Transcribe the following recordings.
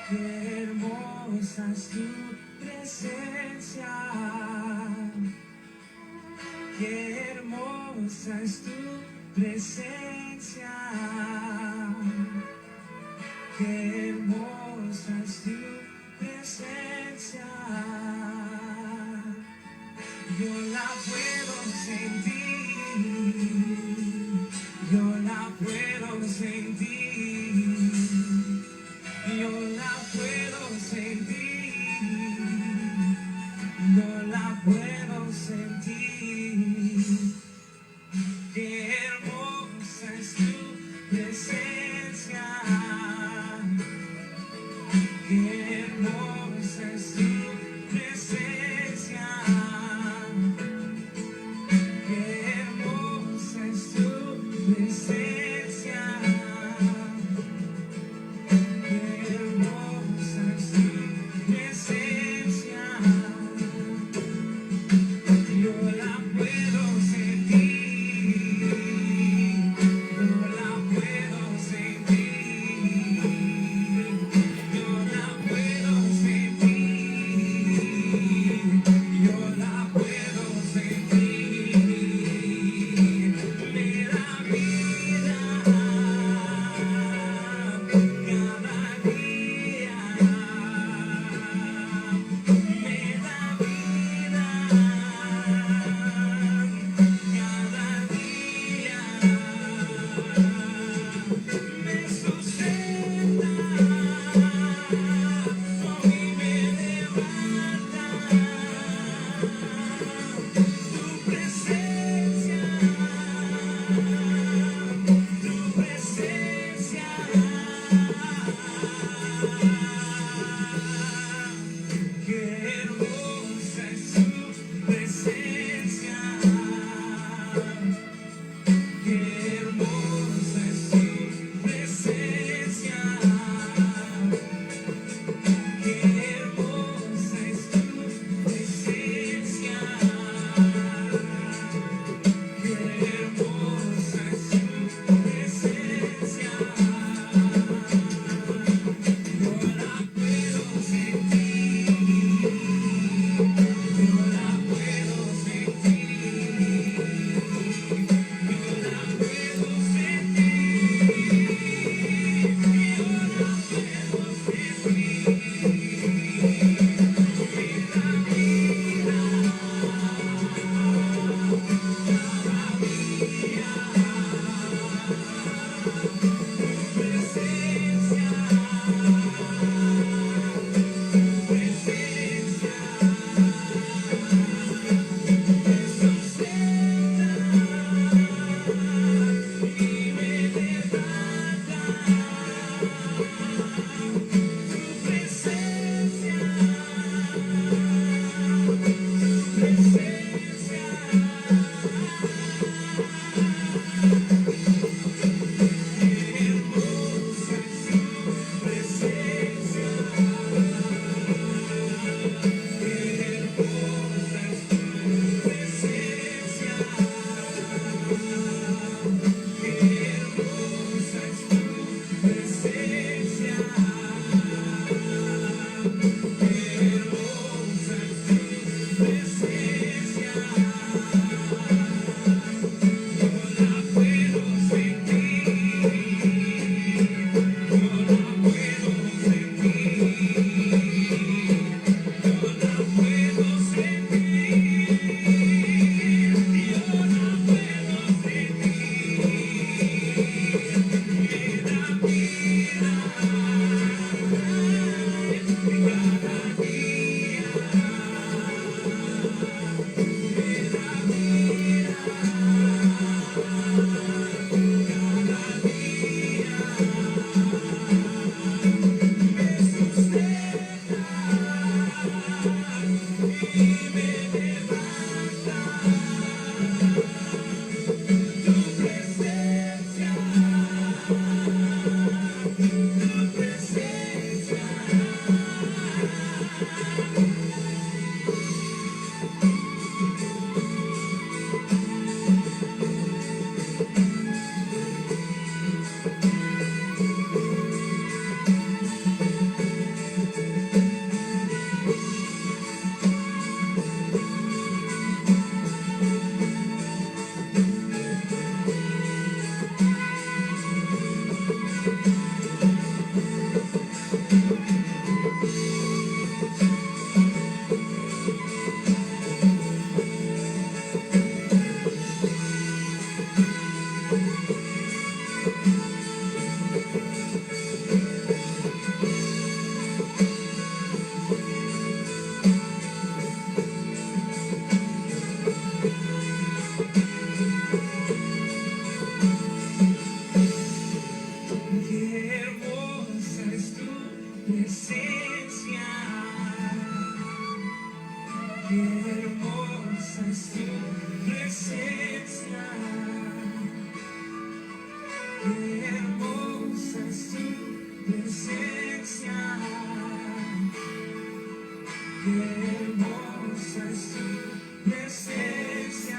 Qué hermosa es tu presencia, qué hermosa es tu presencia, qué hermosa es tu presencia. Yo la puedo sentir, yo la puedo sentir, yo la puedo sentir, yo la puedo sentir. Qué hermosa es tu presencia, qué hermosa es tu presencia, qué presencia. Qué hermosa es tu presencia.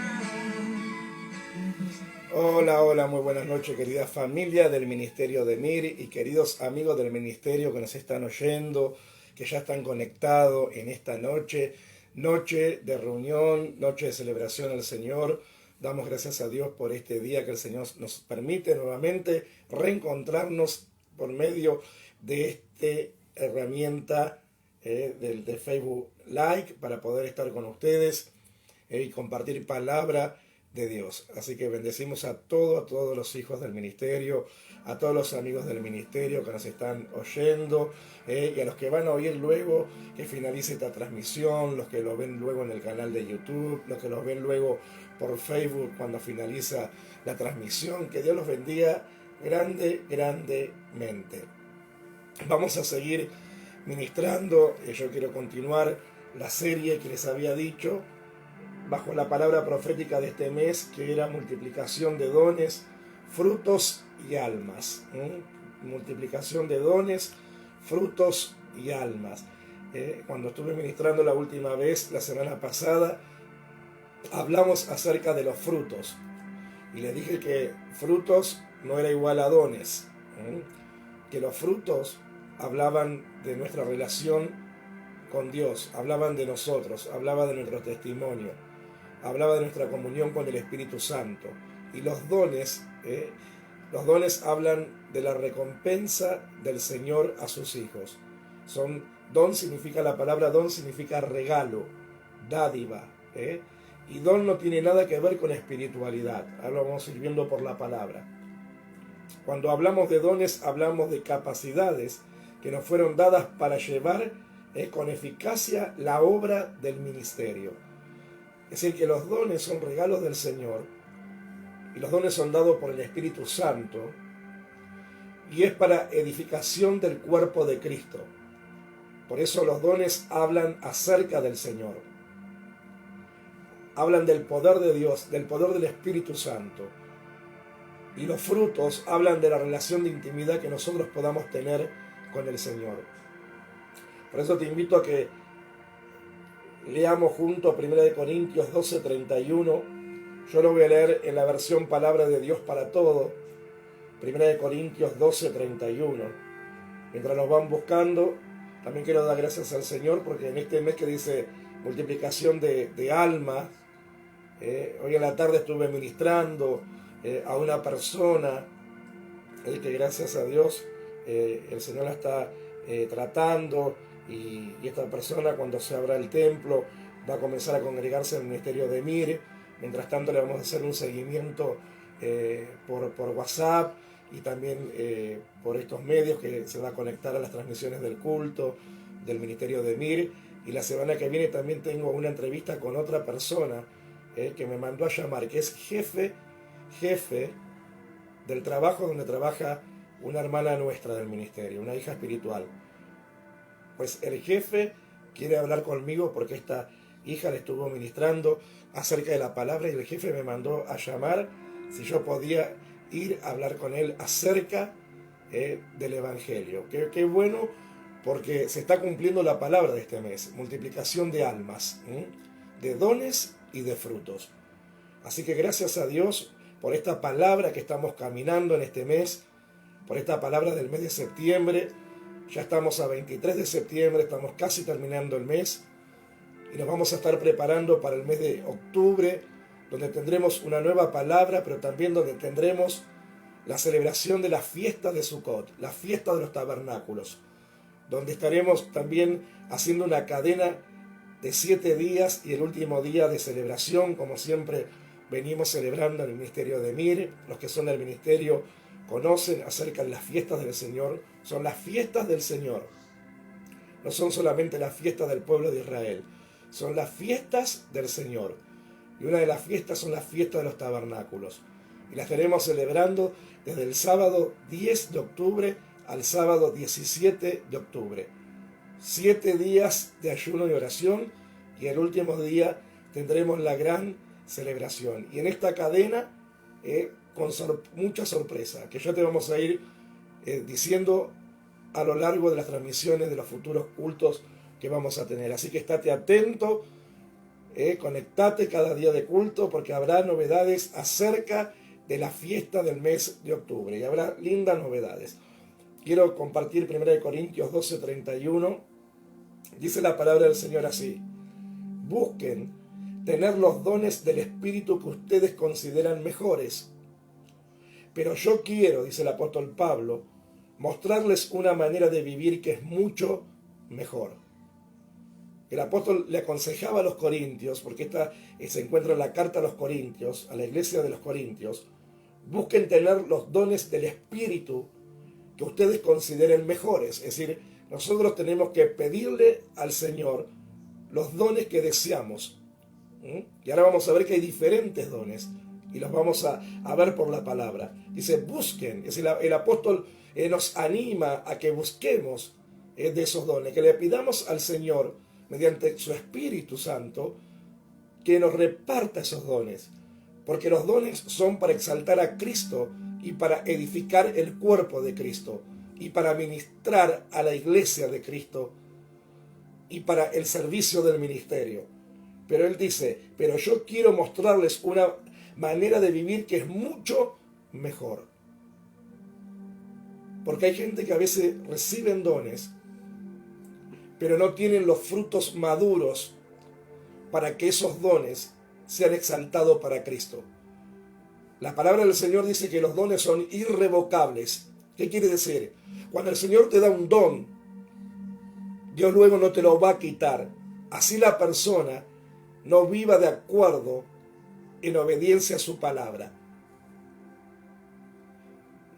Hola, hola, muy buenas noches, querida familia del Ministerio de Mir y queridos amigos del Ministerio que nos están oyendo, que ya están conectados en esta noche, noche de reunión, noche de celebración al Señor. Damos gracias a Dios por este día que el Señor nos permite nuevamente reencontrarnos por medio de esta herramienta de Facebook Like para poder estar con ustedes y compartir palabra de Dios. Así que bendecimos a todos los hijos del ministerio, a todos los amigos del ministerio que nos están oyendo y a los que van a oír luego que finalice esta transmisión, los que lo ven luego en el canal de YouTube, los que los ven luego por Facebook cuando finaliza la transmisión. Que Dios los bendiga grandemente. Vamos a seguir ministrando. Yo quiero continuar la serie que les había dicho bajo la palabra profética de este mes, que era multiplicación de dones, frutos y almas. Multiplicación de dones, frutos y almas. Cuando estuve ministrando la última vez, la semana pasada, hablamos acerca de los frutos. Y les dije que frutos no era igual a dones. Que los frutos hablaban de nuestra relación con Dios, hablaban de nosotros, hablaban de nuestro testimonio, hablaba de nuestra comunión con el Espíritu Santo. Y los dones hablan de la recompensa del Señor a sus hijos. La palabra don significa regalo, dádiva. Y don no tiene nada que ver con espiritualidad. Ahora lo vamos a ir viendo por la palabra. Cuando hablamos de dones, hablamos de capacidades que nos fueron dadas para llevar con eficacia la obra del ministerio. Es decir, que los dones son regalos del Señor y los dones son dados por el Espíritu Santo y es para edificación del cuerpo de Cristo. Por eso los dones hablan acerca del Señor. Hablan del poder de Dios, del poder del Espíritu Santo. Y los frutos hablan de la relación de intimidad que nosotros podamos tener con el Señor. Por eso te invito a que leamos juntos 1 Corintios 12:31. Yo lo voy a leer en la versión Palabra de Dios para Todo. 1 Corintios 12:31. Mientras nos van buscando, también quiero dar gracias al Señor porque en este mes que dice multiplicación de almas, hoy en la tarde estuve ministrando a una persona que gracias a Dios el Señor la está tratando. Y esta persona, cuando se abra el templo, va a comenzar a congregarse en el ministerio de Mir. Mientras tanto le vamos a hacer un seguimiento por WhatsApp y también por estos medios que se va a conectar a las transmisiones del culto del ministerio de Mir. Y la semana que viene también tengo una entrevista con otra persona que me mandó a llamar, que es jefe del trabajo donde trabaja una hermana nuestra del ministerio, una hija espiritual. Pues el jefe quiere hablar conmigo porque esta hija le estuvo ministrando acerca de la palabra y el jefe me mandó a llamar si yo podía ir a hablar con él acerca del Evangelio. Qué bueno, porque se está cumpliendo la palabra de este mes, multiplicación de almas, de dones y de frutos. Así que gracias a Dios por esta palabra que estamos caminando en este mes, por esta palabra del mes de septiembre. Ya estamos a 23 de septiembre, estamos casi terminando el mes y nos vamos a estar preparando para el mes de octubre, donde tendremos una nueva palabra, pero también donde tendremos la celebración de la fiesta de Sukkot, la fiesta de los tabernáculos, donde estaremos también haciendo una cadena de 7 días y el último día de celebración, como siempre venimos celebrando en el ministerio de Mir. Los que son del ministerio conocen acerca de las fiestas del Señor. Son las fiestas del Señor. No son solamente las fiestas del pueblo de Israel. Son las fiestas del Señor. Y una de las fiestas son las fiestas de los tabernáculos. Y las estaremos celebrando desde el sábado 10 de octubre al sábado 17 de octubre. 7 días de ayuno y oración. Y el último día tendremos la gran celebración. Y en esta cadena, con mucha sorpresa, que ya te vamos a ir diciendo a lo largo de las transmisiones de los futuros cultos que vamos a tener. Así que estate atento, conectate cada día de culto, porque habrá novedades acerca de la fiesta del mes de octubre y habrá lindas novedades. Quiero compartir 1 Corintios 12:31. Dice la palabra del Señor así: busquen tener los dones del Espíritu que ustedes consideran mejores. Pero yo quiero, dice el apóstol Pablo, mostrarles una manera de vivir que es mucho mejor. El apóstol le aconsejaba a los corintios, porque esta se encuentra en la carta a los corintios, a la iglesia de los corintios: busquen tener los dones del Espíritu que ustedes consideren mejores. Es decir, nosotros tenemos que pedirle al Señor los dones que deseamos. Y ahora vamos a ver que hay diferentes dones y los vamos a ver por la palabra. Dice, busquen. Es decir, el apóstol nos anima a que busquemos de esos dones, que le pidamos al Señor, mediante su Espíritu Santo, que nos reparta esos dones, porque los dones son para exaltar a Cristo y para edificar el cuerpo de Cristo y para ministrar a la iglesia de Cristo y para el servicio del ministerio. Pero él dice, pero yo quiero mostrarles una manera de vivir que es mucho mejor. Porque hay gente que a veces reciben dones, pero no tienen los frutos maduros para que esos dones sean exaltados para Cristo. La palabra del Señor dice que los dones son irrevocables. ¿Qué quiere decir? Cuando el Señor te da un don, Dios luego no te lo va a quitar. Así la persona no viva de acuerdo en obediencia a su palabra.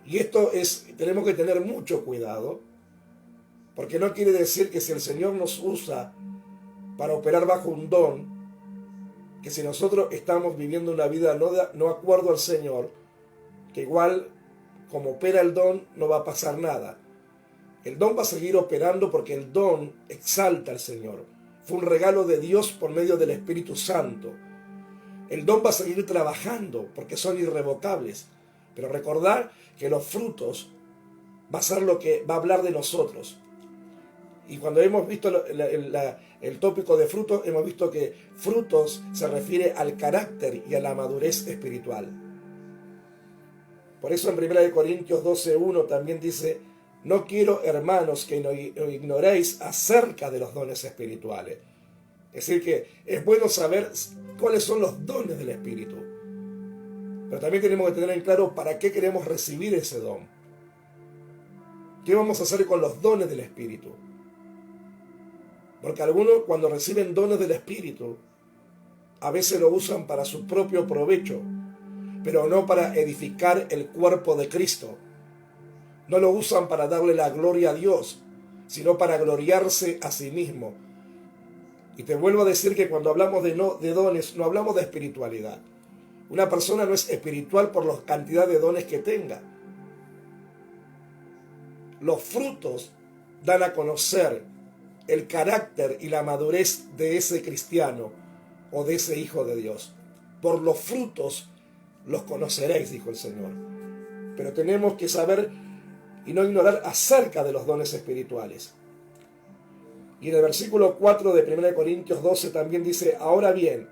Y esto tenemos que tener mucho cuidado, porque no quiere decir que si el Señor nos usa para operar bajo un don, que si nosotros estamos viviendo una vida no acuerdo al Señor, que igual como opera el don no va a pasar nada. El don va a seguir operando porque el don exalta al Señor. Fue un regalo de Dios por medio del Espíritu Santo. El don va a seguir trabajando porque son irrevocables. Pero recordar que los frutos va a ser lo que va a hablar de nosotros. Y cuando hemos visto el tópico de frutos, hemos visto que frutos se refiere al carácter y a la madurez espiritual. Por eso en 1 Corintios 12:1 también dice, no quiero, hermanos, que ignoréis acerca de los dones espirituales. Es decir, que es bueno saber cuáles son los dones del Espíritu. Pero también tenemos que tener en claro para qué queremos recibir ese don. ¿Qué vamos a hacer con los dones del Espíritu? Porque algunos cuando reciben dones del Espíritu, a veces lo usan para su propio provecho, pero no para edificar el cuerpo de Cristo. No lo usan para darle la gloria a Dios, sino para gloriarse a sí mismo. Y te vuelvo a decir que cuando hablamos de dones, no hablamos de espiritualidad. Una persona no es espiritual por la cantidad de dones que tenga. Los frutos dan a conocer el carácter y la madurez de ese cristiano o de ese hijo de Dios. Por los frutos los conoceréis, dijo el Señor. Pero tenemos que saber y no ignorar acerca de los dones espirituales. Y en el versículo 4 de 1 Corintios 12 también dice, ahora bien,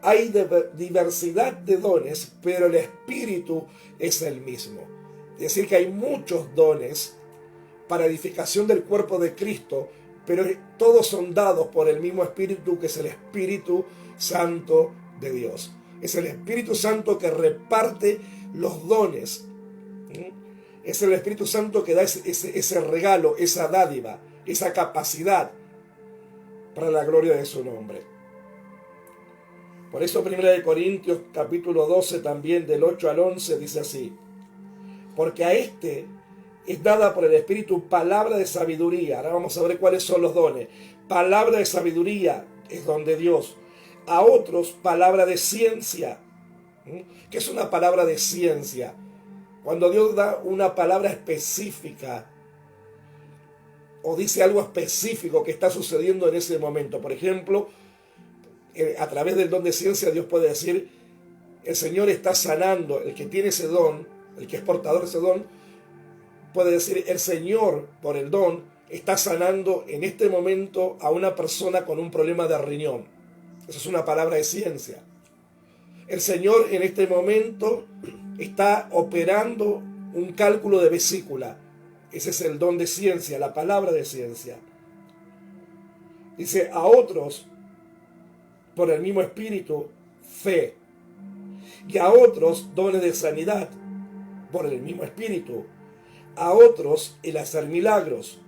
hay diversidad de dones, pero el Espíritu es el mismo. Es decir, que hay muchos dones para edificación del cuerpo de Cristo, pero todos son dados por el mismo Espíritu, que es el Espíritu Santo de Dios. Es el Espíritu Santo que reparte los dones. Es el Espíritu Santo que da ese regalo, esa dádiva, esa capacidad para la gloria de su nombre. Por eso 1 Corintios capítulo 12 también del 8 al 11 dice así, porque a este es dada por el Espíritu palabra de sabiduría. Ahora vamos a ver cuáles son los dones. Palabra de sabiduría es don de Dios. A otros palabra de ciencia. ¿Qué es una palabra de ciencia? Cuando Dios da una palabra específica o dice algo específico que está sucediendo en ese momento. Por ejemplo, a través del don de ciencia Dios puede decir, el Señor está sanando, el que tiene ese don, el que es portador de ese don, puede decir, el Señor, por el don, está sanando en este momento a una persona con un problema de riñón. Eso es una palabra de ciencia. El Señor en este momento está operando un cálculo de vesícula. Ese es el don de ciencia, la palabra de ciencia. Dice, a otros, por el mismo espíritu, fe. Y a otros, dones de sanidad, por el mismo espíritu. A otros, el hacer milagros.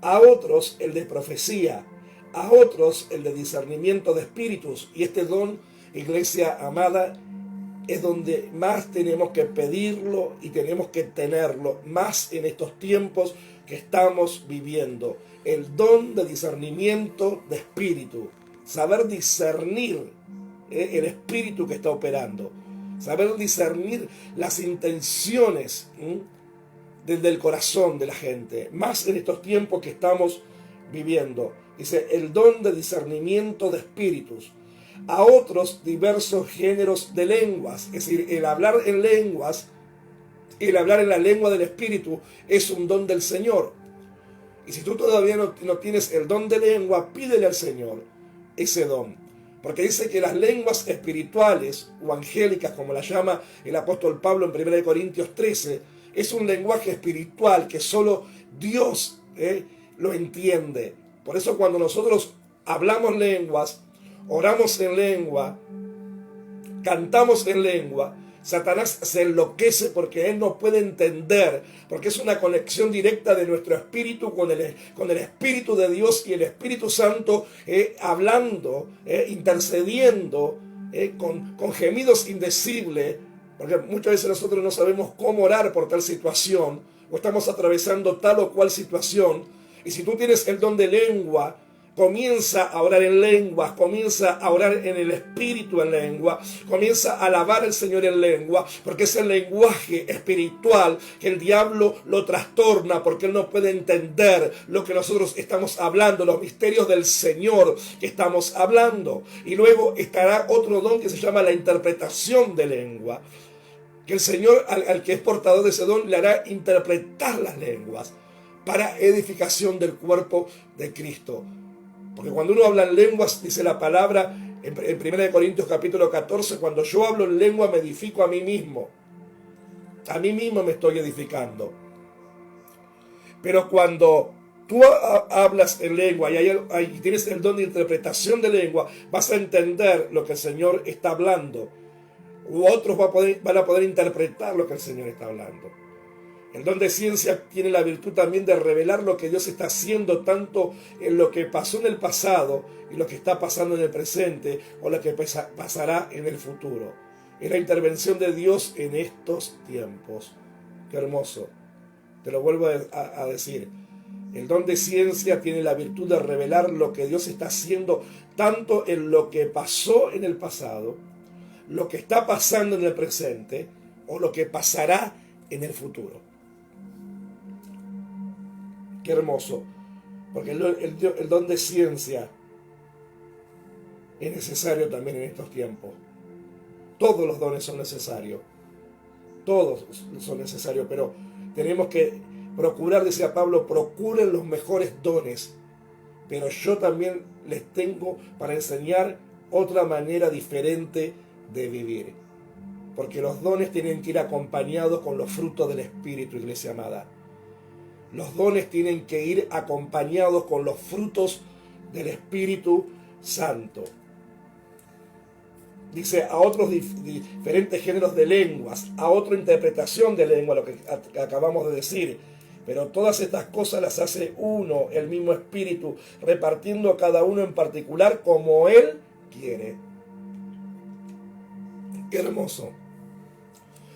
A otros, el de profecía. A otros, el de discernimiento de espíritus. Y este don, iglesia amada, es donde más tenemos que pedirlo y tenemos que tenerlo, más en estos tiempos que estamos viviendo. El don de discernimiento de espíritu. Saber discernir el espíritu que está operando. Saber discernir las intenciones del corazón de la gente. Más en estos tiempos que estamos viviendo. Dice, el don de discernimiento de espíritus. A otros diversos géneros de lenguas. Es decir, el hablar en lenguas, el hablar en la lengua del Espíritu es un don del Señor. Y si tú todavía no tienes el don de lengua, pídele al Señor ese don. Porque dice que las lenguas espirituales o angélicas, como la llama el apóstol Pablo en 1 Corintios 13, es un lenguaje espiritual que solo Dios lo entiende. Por eso cuando nosotros hablamos lenguas, oramos en lengua, cantamos en lengua, Satanás se enloquece porque él no puede entender, porque es una conexión directa de nuestro espíritu con el Espíritu de Dios y el Espíritu Santo hablando, intercediendo con gemidos indecibles, porque muchas veces nosotros no sabemos cómo orar por tal situación, o estamos atravesando tal o cual situación, y si tú tienes el don de lengua, comienza a orar en lenguas, comienza a orar en el Espíritu en lengua, comienza a alabar al Señor en lengua, porque es el lenguaje espiritual que el diablo lo trastorna, porque él no puede entender lo que nosotros estamos hablando, los misterios del Señor que estamos hablando. Y luego estará otro don que se llama la interpretación de lengua, que el Señor al que es portador de ese don le hará interpretar las lenguas para edificación del cuerpo de Cristo. Porque cuando uno habla en lenguas, dice la palabra en 1 Corintios capítulo 14, cuando yo hablo en lengua me edifico a mí mismo. A mí mismo me estoy edificando. Pero cuando tú hablas en lengua y tienes el don de interpretación de lengua, vas a entender lo que el Señor está hablando. U otros van a poder interpretar lo que el Señor está hablando. El don de ciencia tiene la virtud también de revelar lo que Dios está haciendo, tanto en lo que pasó en el pasado y lo que está pasando en el presente, o lo que pasará en el futuro. Es la intervención de Dios en estos tiempos. Qué hermoso. Te lo vuelvo a decir. El don de ciencia tiene la virtud de revelar lo que Dios está haciendo, tanto en lo que pasó en el pasado, lo que está pasando en el presente, o lo que pasará en el futuro. Qué hermoso, porque el don de ciencia es necesario también en estos tiempos. Todos los dones son necesarios, todos son necesarios, pero tenemos que procurar, decía Pablo, procuren los mejores dones, pero yo también les tengo para enseñar otra manera diferente de vivir, porque los dones tienen que ir acompañados con los frutos del Espíritu, iglesia amada. Los dones tienen que ir acompañados con los frutos del Espíritu Santo. Dice, a otros diferentes géneros de lenguas, a otra interpretación de lengua, lo que acabamos de decir. Pero todas estas cosas las hace uno, el mismo Espíritu, repartiendo a cada uno en particular como Él quiere. Qué hermoso.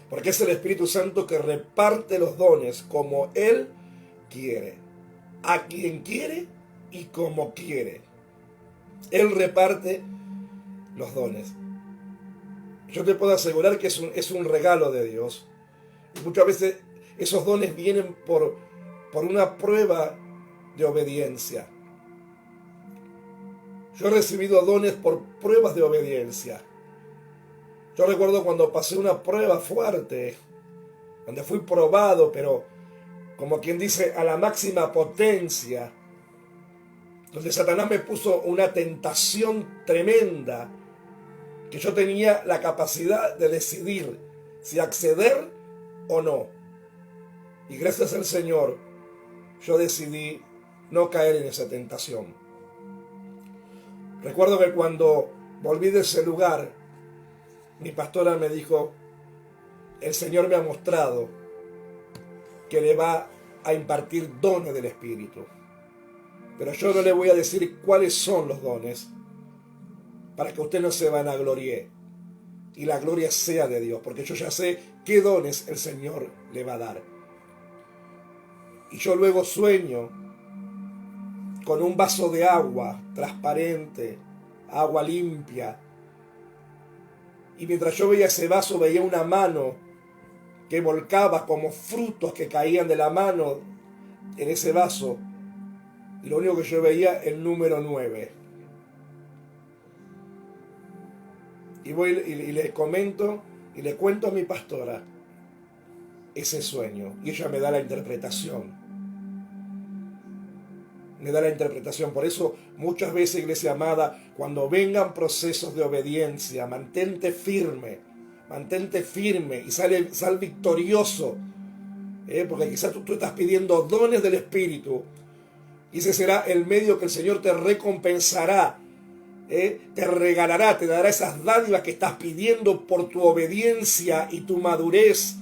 Porque es el Espíritu Santo que reparte los dones como Él quiere, a quien quiere y como quiere. Él reparte los dones. Yo te puedo asegurar que es un regalo de Dios. Y muchas veces esos dones vienen por una prueba de obediencia. Yo he recibido dones por pruebas de obediencia. Yo recuerdo cuando pasé una prueba fuerte, donde fui probado, pero como quien dice, a la máxima potencia, donde Satanás me puso una tentación tremenda, que yo tenía la capacidad de decidir si acceder o no. Y gracias al Señor, yo decidí no caer en esa tentación. Recuerdo que cuando volví de ese lugar, mi pastora me dijo, el Señor me ha mostrado que le va a impartir dones del Espíritu. Pero yo no le voy a decir cuáles son los dones, para que usted no se vanaglorie y la gloria sea de Dios, porque yo ya sé qué dones el Señor le va a dar. Y yo luego sueño con un vaso de agua transparente, agua limpia. Y mientras yo veía ese vaso, veía una mano que volcaba como frutos que caían de la mano en ese vaso. Y lo único que yo veía, el número 9. Y voy y le comento y le cuento a mi pastora ese sueño. Y ella me da la interpretación. Me da la interpretación. Por eso muchas veces, iglesia amada, cuando vengan procesos de obediencia, mantente firme y sal victorioso. Porque quizás tú estás pidiendo dones del Espíritu y ese será el medio que el Señor te recompensará. Te regalará, te dará esas dádivas que estás pidiendo por tu obediencia y tu madurez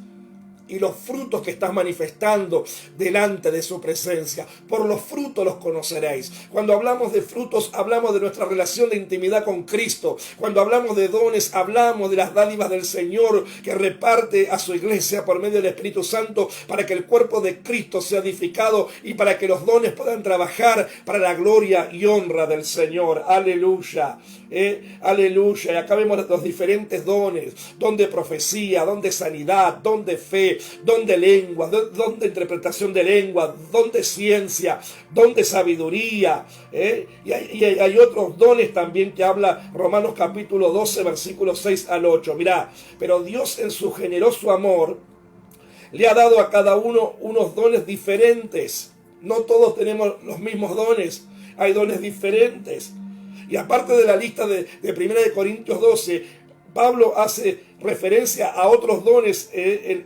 y los frutos que estás manifestando delante de su presencia. Por los frutos los conoceréis. Cuando hablamos de frutos, hablamos de nuestra relación de intimidad con Cristo. Cuando hablamos de dones, hablamos de las dádivas del Señor que reparte a su iglesia por medio del Espíritu Santo para que el cuerpo de Cristo sea edificado y para que los dones puedan trabajar para la gloria y honra del Señor. Aleluya. Aleluya. Y acá vemos los diferentes dones: don de profecía, don de sanidad, don de fe, don de lengua, don de interpretación de lengua, don de ciencia, don de sabiduría. Y hay otros dones también que habla Romanos capítulo 12, versículos 6 al 8. Mirá, pero Dios en su generoso amor le ha dado a cada uno unos dones diferentes. No todos tenemos los mismos dones, hay dones diferentes. Y aparte de la lista de 1 Corintios 12, Pablo hace referencia a otros dones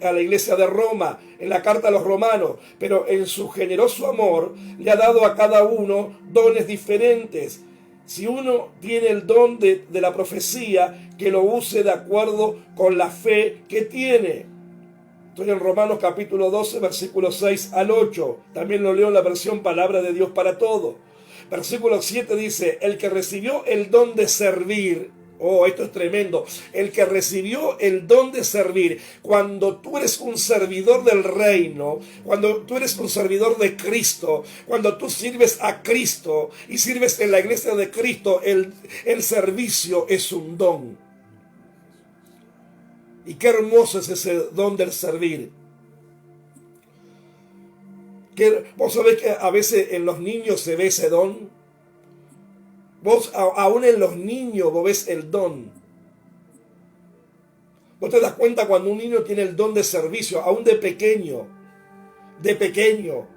a la iglesia de Roma, en la carta a los romanos, pero en su generoso amor le ha dado a cada uno dones diferentes. Si uno tiene el don de la profecía, que lo use de acuerdo con la fe que tiene. Estoy en Romanos capítulo 12, versículos 6 al 8. También lo leo en la versión Palabra de Dios para Todos. Versículo 7 dice, el que recibió el don de servir. Oh, esto es tremendo. El que recibió el don de servir. Cuando tú eres un servidor del reino, cuando tú eres un servidor de Cristo, cuando tú sirves a Cristo y sirves en la iglesia de Cristo, el servicio es un don. Y qué hermoso es ese don del servir. Vos sabés que a veces en los niños se ve ese don. Vos, aún en los niños, vos ves el don. Vos te das cuenta cuando un niño tiene el don de servicio, aún de pequeño. De pequeño.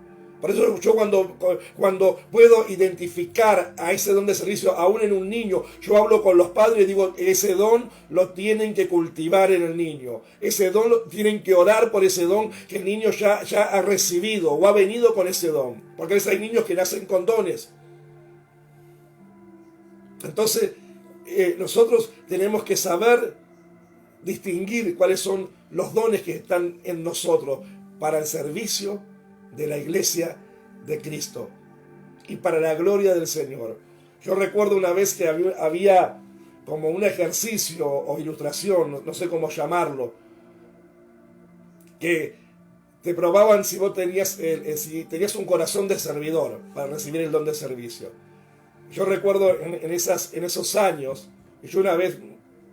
Por eso yo cuando puedo identificar a ese don de servicio, aún en un niño, yo hablo con los padres y digo, ese don lo tienen que cultivar en el niño. Ese don, tienen que orar por ese don que el niño ya ha recibido o ha venido con ese don. Porque a veces hay niños que nacen con dones. Entonces, nosotros tenemos que saber distinguir cuáles son los dones que están en nosotros para el servicio de la iglesia de Cristo y para la gloria del Señor. Yo recuerdo una vez que había como un ejercicio o ilustración, no sé cómo llamarlo, que te probaban si vos tenías un corazón de servidor para recibir el don de servicio. Yo recuerdo en esos años, y yo una vez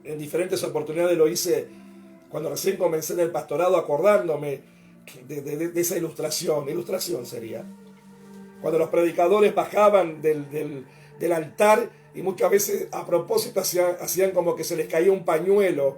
en diferentes oportunidades lo hice cuando recién comencé en el pastorado, acordándome de esa ilustración sería. Cuando los predicadores bajaban del altar y muchas veces a propósito hacían como que se les caía un pañuelo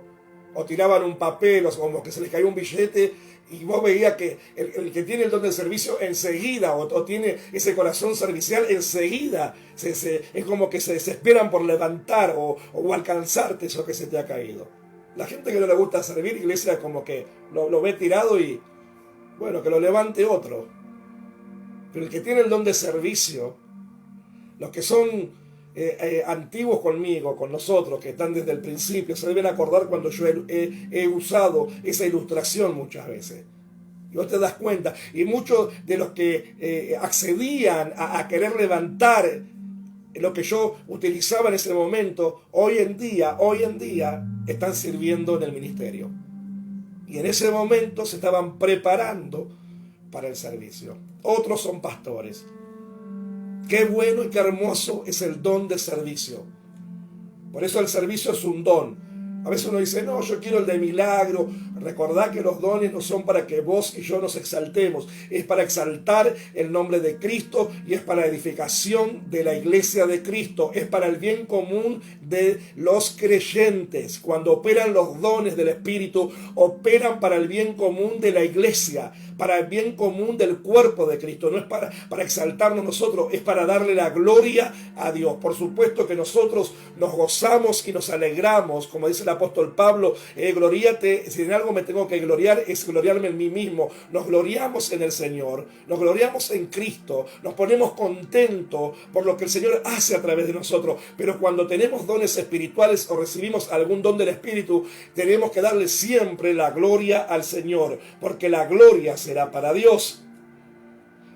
o tiraban un papel o como que se les caía un billete Y vos veías que el que tiene el don del servicio enseguida, o tiene ese corazón servicial enseguida, es como que se desesperan por levantar o alcanzarte eso que se te ha caído. La gente que no le gusta servir, iglesia, como que lo ve tirado y, bueno, que lo levante otro. Pero el que tiene el don de servicio, los que son antiguos conmigo, con nosotros, que están desde el principio, se deben acordar cuando yo he usado esa ilustración muchas veces. Y vos te das cuenta, y muchos de los que accedían a querer levantar lo que yo utilizaba en ese momento, hoy en día, están sirviendo en el ministerio. Y en ese momento se estaban preparando para el servicio. Otros son pastores. Qué bueno y qué hermoso es el don de servicio. Por eso el servicio es un don. A veces uno dice, no, yo quiero el de milagro. Recordad que los dones no son para que vos y yo nos exaltemos. Es para exaltar el nombre de Cristo y es para la edificación de la iglesia de Cristo. Es para el bien común de los creyentes. Cuando operan los dones del Espíritu, operan para el bien común de la iglesia, para el bien común del cuerpo de Cristo. No es para exaltarnos nosotros, es para darle la gloria a Dios. Por supuesto que nosotros nos gozamos y nos alegramos, como dice el apóstol Pablo, gloríate, si en algo me tengo que gloriar, es gloriarme en mí mismo. Nos gloriamos en el Señor, nos gloriamos en Cristo, nos ponemos contentos por lo que el Señor hace a través de nosotros. Pero cuando tenemos dones espirituales o recibimos algún don del Espíritu, tenemos que darle siempre la gloria al Señor, porque la gloria será para Dios.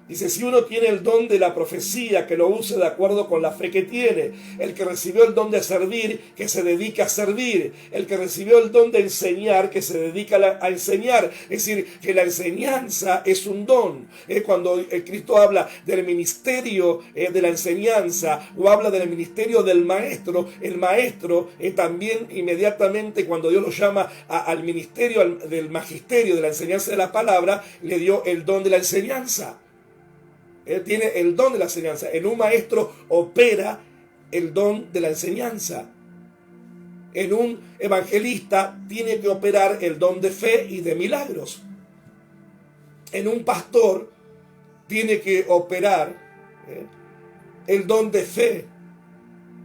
Dice, si uno tiene el don de la profecía, que lo use de acuerdo con la fe que tiene. El que recibió el don de servir, que se dedique a servir. El que recibió el don de enseñar, que se dedica a enseñar. Es decir, que la enseñanza es un don. Cuando Cristo habla del ministerio de la enseñanza, o habla del ministerio del maestro, el maestro también inmediatamente cuando Dios lo llama al ministerio del magisterio, de la enseñanza de la palabra, le dio el don de la enseñanza. Él tiene el don de la enseñanza. En un maestro opera el don de la enseñanza. En un evangelista tiene que operar el don de fe y de milagros. En un pastor tiene que operar el don de fe,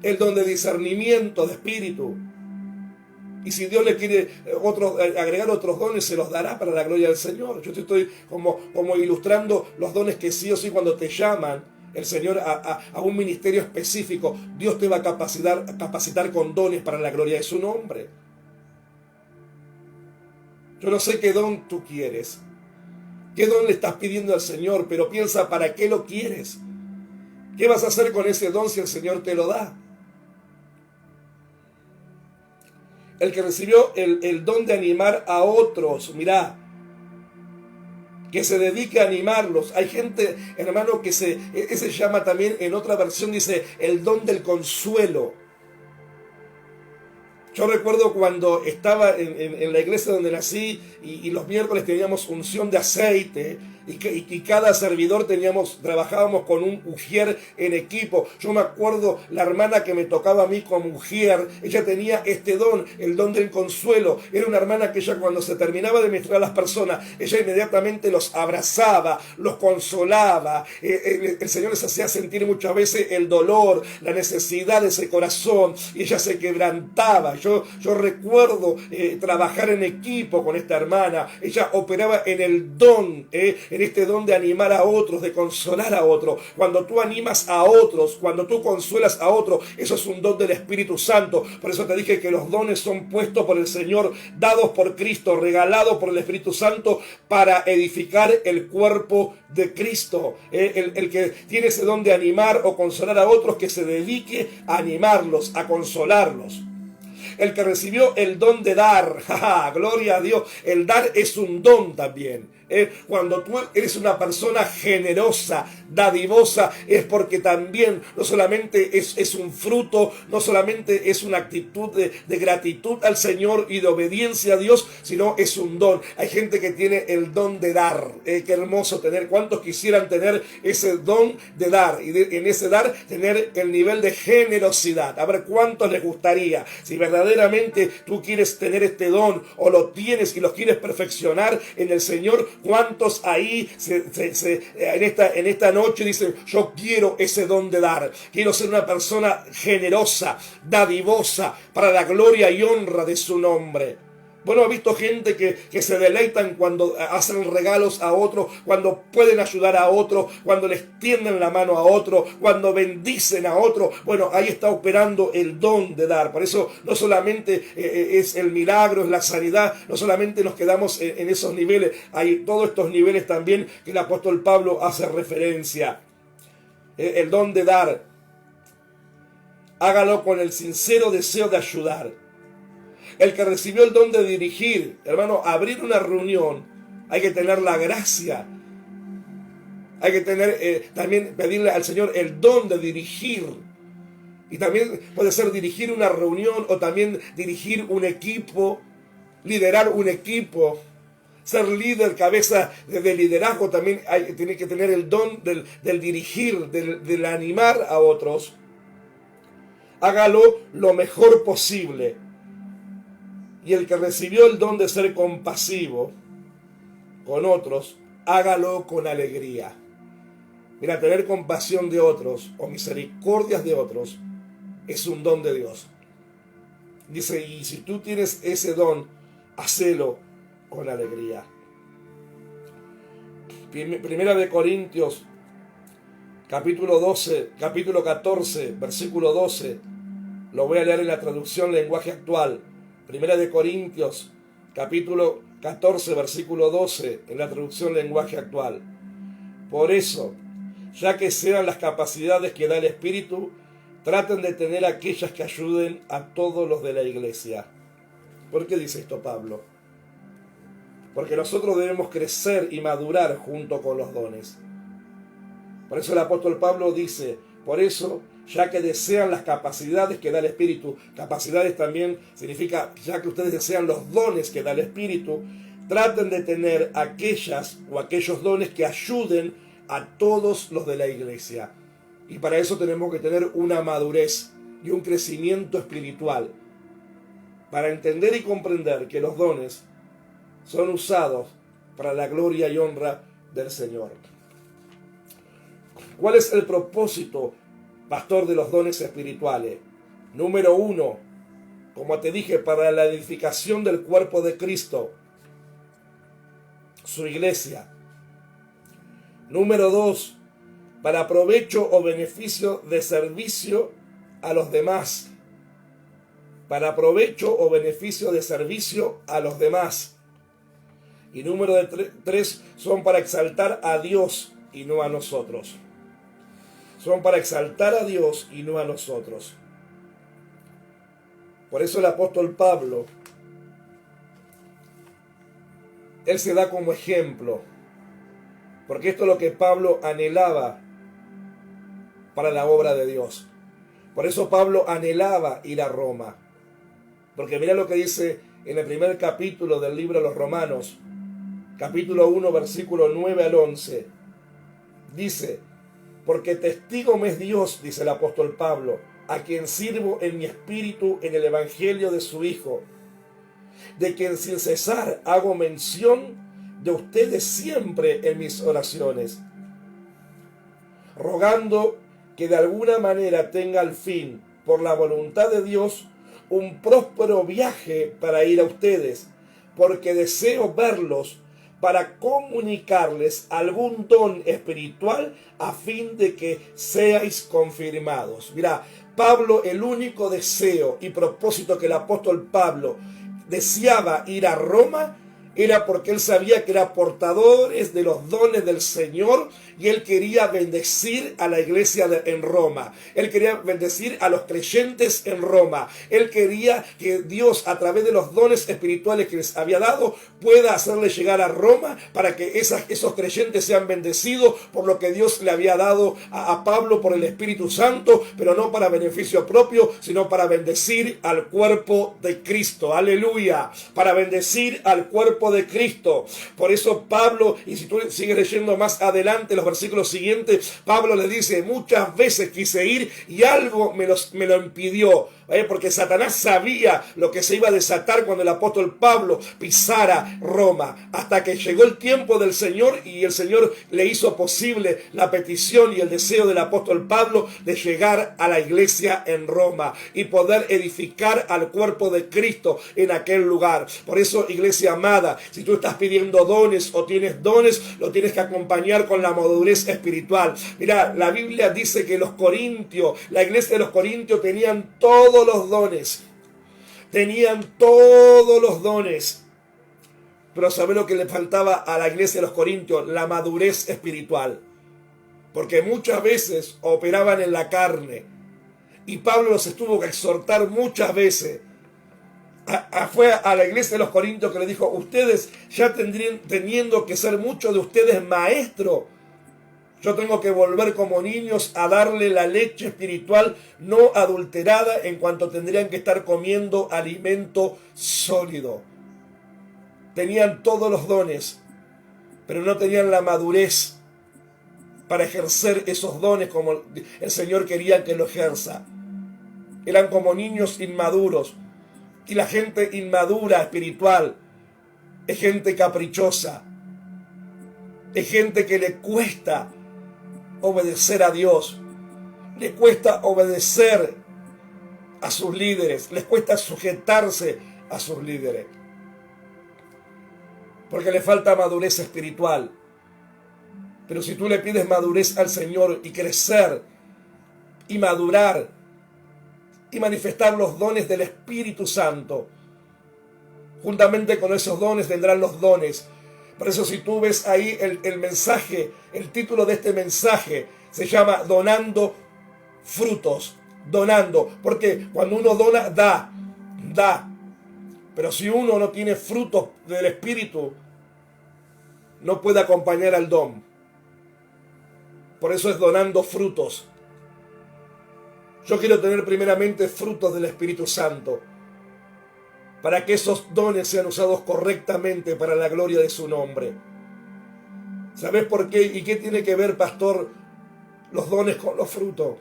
el don de discernimiento de espíritu. Y si Dios le quiere agregar otros dones, se los dará para la gloria del Señor. Yo te estoy como ilustrando los dones que sí o sí cuando te llaman el Señor a un ministerio específico, Dios te va a capacitar con dones para la gloria de su nombre. Yo no sé qué don tú quieres, qué don le estás pidiendo al Señor, pero piensa para qué lo quieres. ¿Qué vas a hacer con ese don si el Señor te lo da? El que recibió el don de animar a otros, mirá, que se dedique a animarlos. Hay gente, hermano, que ese se llama también, en otra versión dice, el don del consuelo. Yo recuerdo cuando estaba en la iglesia donde nací y los miércoles teníamos unción de aceite y cada servidor trabajábamos con un ujier en equipo. Yo me acuerdo la hermana que me tocaba a mí como ujier, ella tenía este don, el don del consuelo. Era una hermana que ella cuando se terminaba de ministrar a las personas, ella inmediatamente los abrazaba, los consolaba. El Señor les hacía sentir muchas veces el dolor, la necesidad de ese corazón y ella se quebrantaba. Yo recuerdo trabajar en equipo con esta hermana. Ella operaba en el don, en este don de animar a otros, de consolar a otros. Cuando tú animas a otros, cuando tú consuelas a otros, eso es un don del Espíritu Santo. Por eso te dije que los dones son puestos por el Señor, dados por Cristo, regalados por el Espíritu Santo para edificar el cuerpo de Cristo. El que tiene ese don de animar o consolar a otros, que se dedique a animarlos, a consolarlos. El que recibió el don de dar, gloria a Dios, el dar es un don también. Cuando tú eres una persona generosa, dadivosa, es porque también no solamente es un fruto, no solamente es una actitud de gratitud al Señor y de obediencia a Dios, sino es un don. Hay gente que tiene el don de dar. Qué hermoso tener. ¿Cuántos quisieran tener ese don de dar? Y en ese dar tener el nivel de generosidad. A ver, ¿cuántos les gustaría? Si verdaderamente tú quieres tener este don o lo tienes y lo quieres perfeccionar en el Señor, ¿cuántos ahí en esta noche dicen, yo quiero ese don de dar? Quiero ser una persona generosa, dadivosa, para la gloria y honra de su nombre. Bueno, he visto gente que se deleitan cuando hacen regalos a otros, cuando pueden ayudar a otros, cuando les tienden la mano a otros, cuando bendicen a otros. Bueno, ahí está operando el don de dar. Por eso no solamente es el milagro, es la sanidad, no solamente nos quedamos en esos niveles, hay todos estos niveles también que el apóstol Pablo hace referencia. El don de dar, hágalo con el sincero deseo de ayudar. El que recibió el don de dirigir, hermano, abrir una reunión, hay que tener la gracia. Hay que tener, también pedirle al Señor el don de dirigir. Y también puede ser dirigir una reunión o también dirigir un equipo, liderar un equipo. Ser líder, cabeza de liderazgo, también tiene que tener el don del dirigir, del animar a otros. Hágalo lo mejor posible. Y el que recibió el don de ser compasivo con otros, hágalo con alegría. Mira, tener compasión de otros o misericordias de otros es un don de Dios. Dice, y si tú tienes ese don, hacelo con alegría. Primera de Corintios, capítulo 14, versículo 12. Lo voy a leer en la traducción lenguaje actual. Primera de Corintios, capítulo 14, versículo 12, en la traducción lenguaje actual. Por eso, ya que sean las capacidades que da el Espíritu, traten de tener aquellas que ayuden a todos los de la iglesia. ¿Por qué dice esto Pablo? Porque nosotros debemos crecer y madurar junto con los dones. Por eso el apóstol Pablo dice, por eso, ya que desean las capacidades que da el Espíritu, capacidades también significa, ya que ustedes desean los dones que da el Espíritu, traten de tener aquellas o aquellos dones que ayuden a todos los de la iglesia. Y para eso tenemos que tener una madurez y un crecimiento espiritual, para entender y comprender que los dones son usados para la gloria y honra del Señor. ¿Cuál es el propósito, pastor, de los dones espirituales? Número 1, como te dije, para la edificación del cuerpo de Cristo, su iglesia. Número 2, para provecho o beneficio de servicio a los demás. Para provecho o beneficio de servicio a los demás. Y número 3, son para exaltar a Dios y no a nosotros. Son para exaltar a Dios y no a nosotros. Por eso el apóstol Pablo, él se da como ejemplo, porque esto es lo que Pablo anhelaba para la obra de Dios. Por eso Pablo anhelaba ir a Roma, porque mira lo que dice en el primer capítulo del libro de los Romanos, capítulo 1, versículo 9 al 11. Dice, porque testigo me es Dios, dice el apóstol Pablo, a quien sirvo en mi espíritu en el evangelio de su Hijo, de quien sin cesar hago mención de ustedes siempre en mis oraciones, rogando que de alguna manera tenga al fin, por la voluntad de Dios, un próspero viaje para ir a ustedes, porque deseo verlos para comunicarles algún don espiritual a fin de que seáis confirmados. Mira, Pablo, el único deseo y propósito que el apóstol Pablo deseaba ir a Roma era porque él sabía que eran portadores de los dones del Señor y él quería bendecir a la iglesia en Roma. Él quería bendecir a los creyentes en Roma. Él quería que Dios, a través de los dones espirituales que les había dado, pueda hacerle llegar a Roma para que esos creyentes sean bendecidos por lo que Dios le había dado a Pablo por el Espíritu Santo, pero no para beneficio propio, sino para bendecir al cuerpo de Cristo. Aleluya. Para bendecir al cuerpo de Cristo. Por eso Pablo, y si tú sigues leyendo más adelante los versículos siguientes, Pablo le dice: muchas veces quise ir y algo me lo impidió. Porque Satanás sabía lo que se iba a desatar cuando el apóstol Pablo pisara Roma, hasta que llegó el tiempo del Señor y el Señor le hizo posible la petición y el deseo del apóstol Pablo de llegar a la iglesia en Roma y poder edificar al cuerpo de Cristo en aquel lugar. Por eso, iglesia amada, si tú estás pidiendo dones o tienes dones, lo tienes que acompañar con la madurez espiritual. Mira, la Biblia dice que los corintios, la iglesia de los corintios tenían todos los dones. Tenían todos los dones. Pero ¿sabe lo que le faltaba a la iglesia de los corintios? La madurez espiritual. Porque muchas veces operaban en la carne. Y Pablo los tuvo que exhortar muchas veces. Fue a la iglesia de los corintios que le dijo: ustedes ya teniendo que ser muchos de ustedes maestros, yo tengo que volver como niños a darle la leche espiritual no adulterada, en cuanto tendrían que estar comiendo alimento sólido. Tenían todos los dones, pero no tenían la madurez para ejercer esos dones como el Señor quería que lo ejerza. Eran como niños inmaduros. Y la gente inmadura espiritual es gente caprichosa. Es gente que le cuesta obedecer a Dios. Le cuesta obedecer a sus líderes. Les cuesta sujetarse a sus líderes. Porque le falta madurez espiritual. Pero si tú le pides madurez al Señor y crecer y madurar y manifestar los dones del Espíritu Santo, juntamente con esos dones vendrán los dones. Por eso, si tú ves ahí el mensaje, el título de este mensaje se llama Donando Frutos. Donando, porque cuando uno dona, da. Pero si uno no tiene frutos del Espíritu, no puede acompañar al don. Por eso es donando frutos. Yo quiero tener primeramente frutos del Espíritu Santo, para que esos dones sean usados correctamente para la gloria de su nombre. ¿Sabes por qué? ¿Y qué tiene que ver, pastor, los dones con los frutos?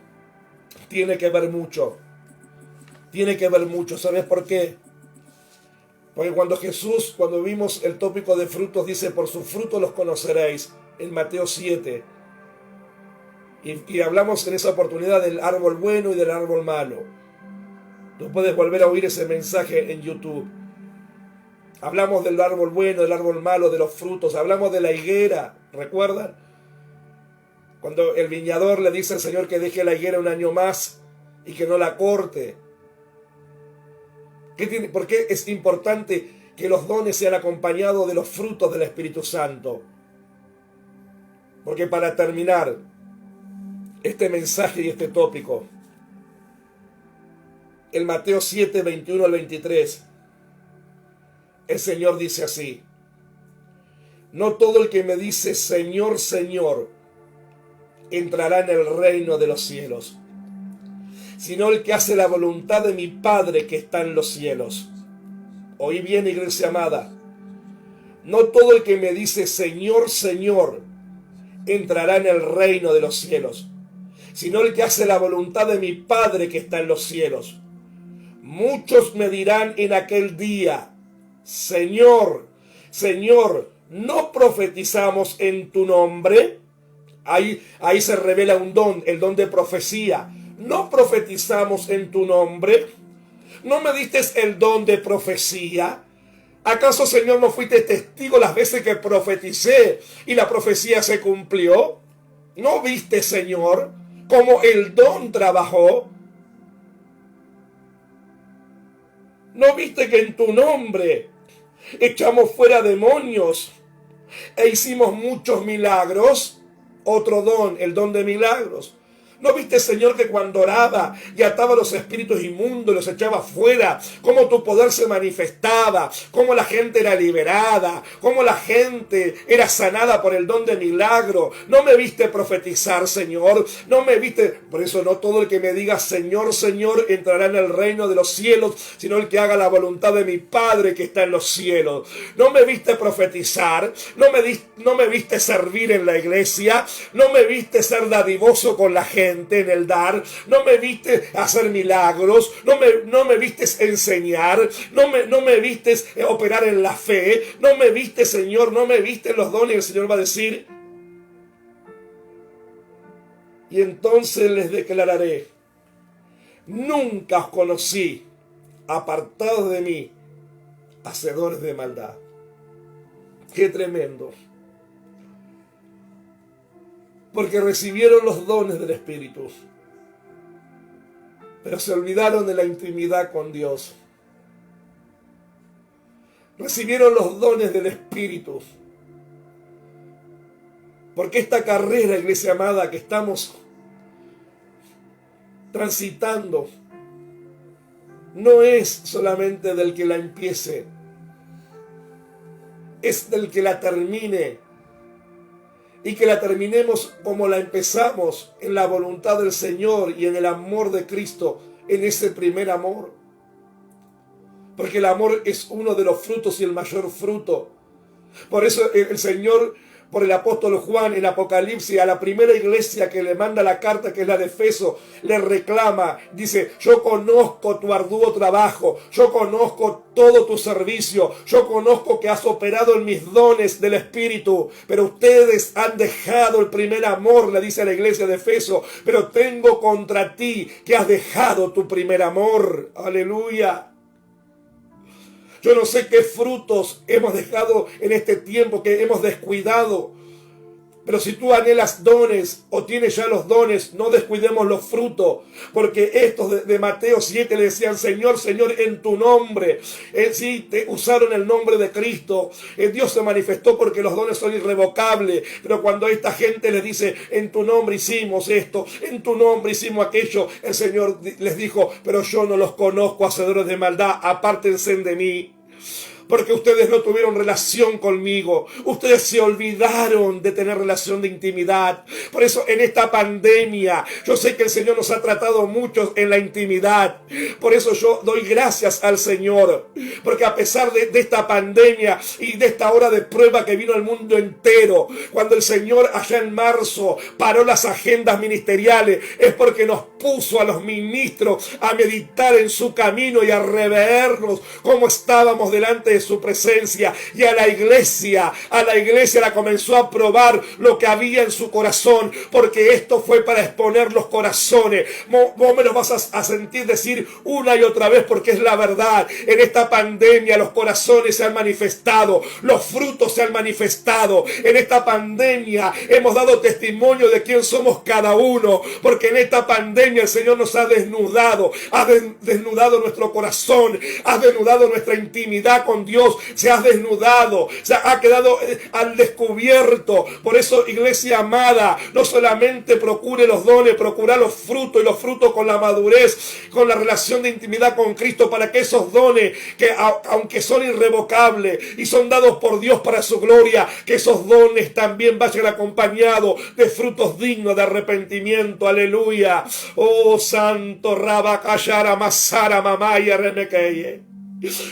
Tiene que ver mucho. Tiene que ver mucho. ¿Sabes por qué? Porque cuando vimos el tópico de frutos, dice: por sus frutos los conoceréis, en Mateo 7. Y hablamos en esa oportunidad del árbol bueno y del árbol malo. Tú puedes volver a oír ese mensaje en YouTube. Hablamos del árbol bueno, del árbol malo, de los frutos. Hablamos de la higuera, ¿recuerdan? Cuando el viñador le dice al Señor que deje la higuera un año más y que no la corte. ¿Por qué es importante que los dones sean acompañados de los frutos del Espíritu Santo? Porque para terminar este mensaje y este tópico, en Mateo 7, 21 al 23, el Señor dice así: no todo el que me dice Señor, Señor, entrará en el reino de los cielos, sino el que hace la voluntad de mi Padre que está en los cielos. Oí bien, iglesia amada. No todo el que me dice Señor, Señor, entrará en el reino de los cielos, sino el que hace la voluntad de mi Padre que está en los cielos. Muchos me dirán en aquel día: Señor, Señor, ¿no profetizamos en tu nombre? Ahí se revela un don, el don de profecía. ¿No profetizamos en tu nombre? ¿No me diste el don de profecía? ¿Acaso, Señor, no fuiste testigo las veces que profeticé y la profecía se cumplió? ¿No viste, Señor, cómo el don trabajó? ¿No viste que en tu nombre echamos fuera demonios e hicimos muchos milagros. Otro don, el don de milagros. ¿No viste, Señor, que cuando oraba y ataba los espíritus inmundos, los echaba fuera, cómo tu poder se manifestaba, cómo la gente era liberada, cómo la gente era sanada por el don de milagro? ¿No me viste profetizar, Señor? ¿No me viste? Por eso no todo el que me diga Señor, Señor entrará en el reino de los cielos, sino el que haga la voluntad de mi Padre que está en los cielos. ¿No me viste profetizar? ¿No me viste servir en la iglesia? ¿No me viste ser dadivoso con la gente en el dar? ¿No me viste hacer milagros? ¿No me viste enseñar? ¿No me viste operar en la fe? ¿No me viste, Señor? ¿No me viste los dones? El Señor va a decir: y entonces les declararé: nunca os conocí, apartados de mí, hacedores de maldad. ¡Qué tremendo! Porque recibieron los dones del Espíritu, pero se olvidaron de la intimidad con Dios. Recibieron los dones del Espíritu, porque esta carrera, iglesia amada, que estamos transitando, no es solamente del que la empiece, es del que la termine. Y que la terminemos como la empezamos, en la voluntad del Señor y en el amor de Cristo, en ese primer amor. Porque el amor es uno de los frutos y el mayor fruto. Por eso el Señor, por el apóstol Juan en Apocalipsis, a la primera iglesia que le manda la carta, que es la de Efeso, le reclama, dice: yo conozco tu arduo trabajo, yo conozco todo tu servicio, yo conozco que has operado en mis dones del Espíritu, pero ustedes han dejado el primer amor, le dice a la iglesia de Efeso. Pero tengo contra ti que has dejado tu primer amor. Aleluya. Yo no sé qué frutos hemos dejado en este tiempo, que hemos descuidado. Pero si tú anhelas dones o tienes ya los dones, no descuidemos los frutos. Porque estos de Mateo 7 le decían: Señor, Señor, en tu nombre. Sí, te usaron el nombre de Cristo. Dios se manifestó porque los dones son irrevocables. Pero cuando esta gente les dice: en tu nombre hicimos esto, en tu nombre hicimos aquello, el Señor les dijo: pero yo no los conozco, hacedores de maldad, apártense de mí. Porque ustedes no tuvieron relación conmigo. Ustedes se olvidaron de tener relación de intimidad. Por eso en esta pandemia, yo sé que el Señor nos ha tratado mucho en la intimidad. Por eso yo doy gracias al Señor. Porque a pesar de esta pandemia y de esta hora de prueba que vino al mundo entero, cuando el Señor allá en marzo paró las agendas ministeriales, es porque nos puso a los ministros a meditar en su camino y a revernos cómo estábamos delante de su presencia. Y a la iglesia la comenzó a probar lo que había en su corazón, porque esto fue para exponer los corazones. Vos me lo vas a sentir decir una y otra vez, porque es la verdad. En esta pandemia los corazones se han manifestado, los frutos se han manifestado. En esta pandemia hemos dado testimonio de quién somos cada uno, porque en esta pandemia el Señor nos ha desnudado, desnudado nuestro corazón, ha desnudado nuestra intimidad con Dios, se ha desnudado, se ha quedado al descubierto. Por eso, iglesia amada, no solamente procure los dones, procura los frutos, y los frutos con la madurez, con la relación de intimidad con Cristo, para que esos dones, que aunque son irrevocables y son dados por Dios para su gloria, que esos dones también vayan acompañados de frutos dignos de arrepentimiento. Aleluya. Oh santo Rabakayara Masara Mamaya Remekeye.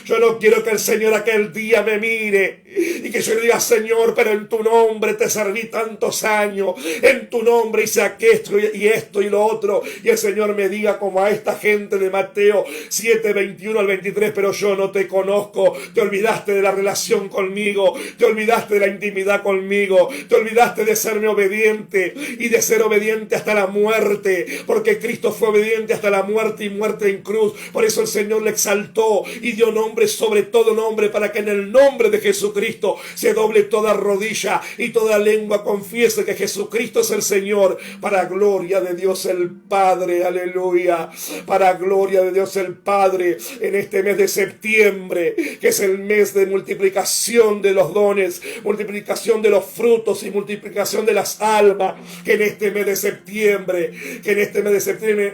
Yo no quiero que el Señor aquel día me mire y que yo le diga: Señor, pero en tu nombre te serví tantos años, en tu nombre hice esto y lo otro, y el Señor me diga como a esta gente de Mateo 7, 21 al 23: pero yo no te conozco, te olvidaste de la relación conmigo, te olvidaste de la intimidad conmigo, te olvidaste de serme obediente y de ser obediente hasta la muerte, porque Cristo fue obediente hasta la muerte y muerte en cruz. Por eso el Señor le exaltó y dio nombre sobre todo nombre, para que en el nombre de Jesucristo Jesucristo, se doble toda rodilla y toda lengua confiese que Jesucristo es el Señor, para gloria de Dios el Padre, aleluya, para gloria de Dios el Padre, en este mes de septiembre, que es el mes de multiplicación de los dones, multiplicación de los frutos y multiplicación de las almas, que en este mes de septiembre,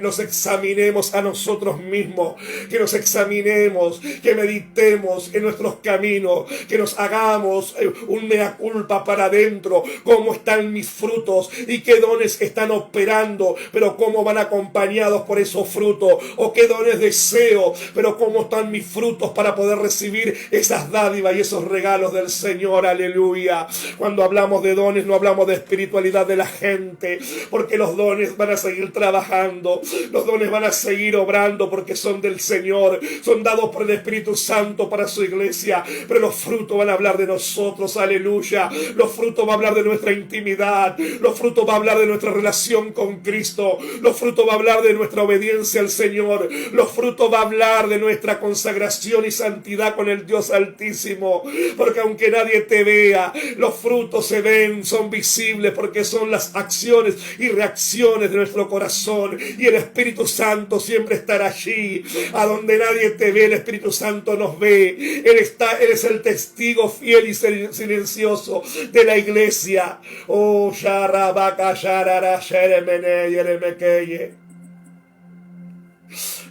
nos examinemos a nosotros mismos, que nos examinemos, que meditemos en nuestros caminos, que nos hagamos un mea culpa para adentro, cómo están mis frutos y qué dones están operando, pero cómo van acompañados por esos frutos, o qué dones deseo, pero cómo están mis frutos para poder recibir esas dádivas y esos regalos del Señor, aleluya. Cuando hablamos de dones no hablamos de espiritualidad de la gente, porque los dones van a seguir trabajando, los dones van a seguir obrando porque son del Señor, son dados por el Espíritu Santo para su iglesia, pero los frutos van a hablar de nosotros, aleluya. Los frutos van a hablar de nuestra intimidad, los frutos van a hablar de nuestra relación con Cristo, los frutos van a hablar de nuestra obediencia al Señor, los frutos van a hablar de nuestra consagración y santidad con el Dios Altísimo, porque aunque nadie te vea, los frutos se ven, son visibles, porque son las acciones y reacciones de nuestro corazón, y el Espíritu Santo siempre estará allí, a donde nadie te ve, el Espíritu Santo nos ve, Él es el testigo fiel y silencioso de la iglesia. Oh, Sharabaka, Sharara, Sheremene, Yeremekeye.